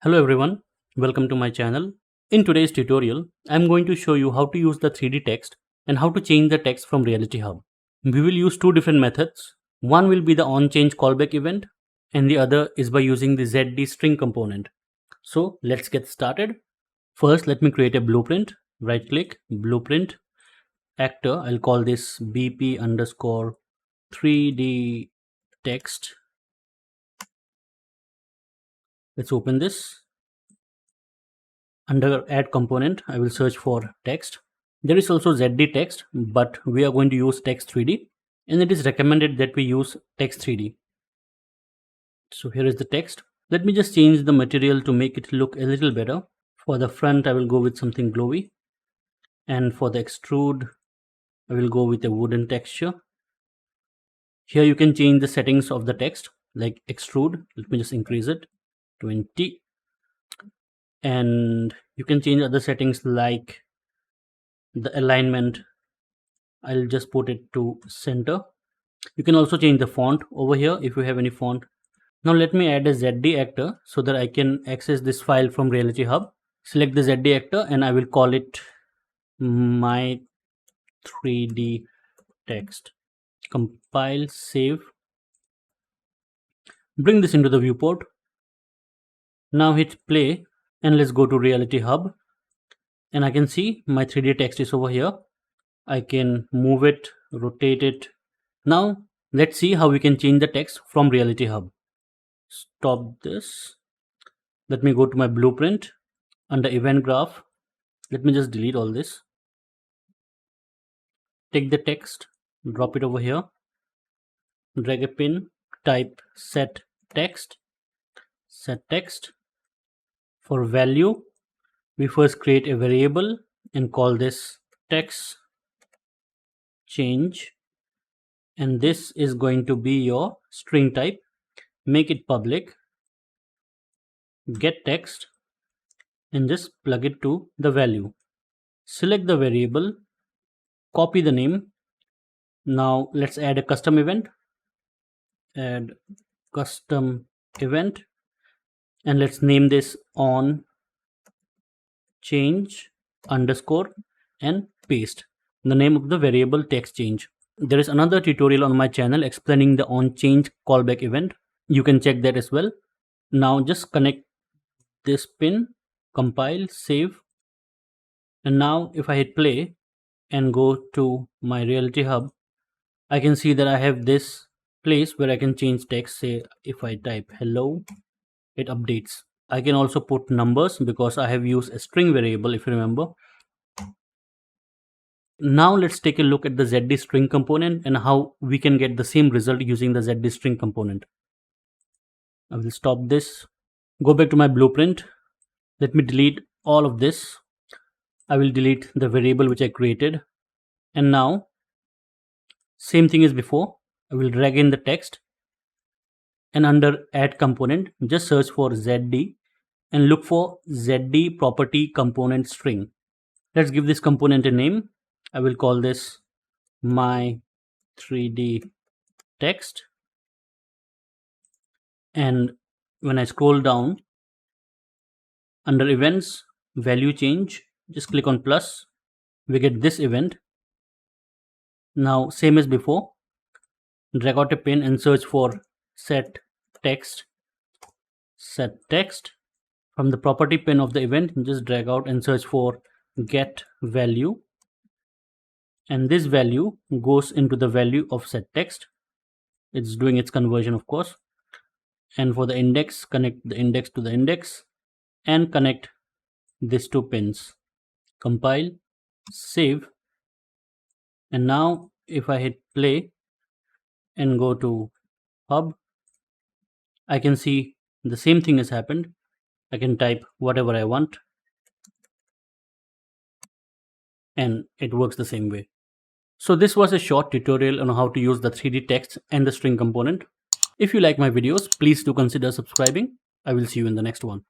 Hello everyone, welcome to my channel. In today's tutorial, I'm going to show you how to use the 3D text and how to change the text from Reality Hub. We will use two different methods. One will be the onChange callback event and the other is by using the ZD string component. So let's get started. First, let me create a blueprint. Right click, blueprint, actor. I'll call this BP underscore 3D text. Let's open this. Under add component, I will search for text. There is also ZD text, but we are going to use text 3D and it is recommended that we use text 3D. So here is the text. Let me just change the material to make it look a little better. For the front, I will go with something glowy. And for the extrude, I will go with a wooden texture. Here you can change the settings of the text like extrude. Let me just increase it 20. And you can change other settings like the alignment. I'll just put it to center. You can also change the font over here if you have any font. Now let me add a ZD actor so that I can access this file from Reality Hub. Select the ZD actor and I will call it my 3D text. Compile, save. Bring this into the viewport. Now hit play and let's go to Reality Hub. And I can see my 3D text is over here. I can move it, rotate it. Now let's see how we can change the text from Reality Hub. Stop this. Let me go to my blueprint. Under event graph, let me just delete all this. Take the text, drop it over here, drag a pin, type set text. For value, we first create a variable and call this text change, and this is going to be your string type. Make it public, get text, and just plug it to the value. Select the variable, copy the name. Now let's add a custom event. Add custom event and let's name this on change underscore and paste the name of the variable text change. There is another tutorial on my channel explaining the on change callback event. You can check that as well. Now just connect this pin, compile, save, and now if I hit play and go to my Reality Hub, I can see that I have this place where I can change text. Say if I type hello, it updates. I can also put numbers because I have used a string variable, if you remember. Now let's take a look at the ZD string component and how we can get the same result using the ZD string component. I will stop this, go back to my blueprint. Let me delete all of this. I will delete the variable which I created. And now, same thing as before, I will drag in the text. And under add component, just search for ZD and look for ZD property component string. Let's give this component a name. I will call this my 3D text. And when I scroll down, under events, value change, just click on plus. We get this event. Now, same as before, drag out a pin and search for set text. From the property pin of the event, just drag out and search for get value, and this value goes into the value of set text. It's doing its conversion, of course. And for the index, connect the index to the index and connect these two pins. Compile, save, and now if I hit play and go to hub, I can see the same thing has happened. I can type whatever I want and it works the same way. So this was a short tutorial on how to use the 3D text and the string component. If you like my videos, please do consider subscribing. I will see you in the next one.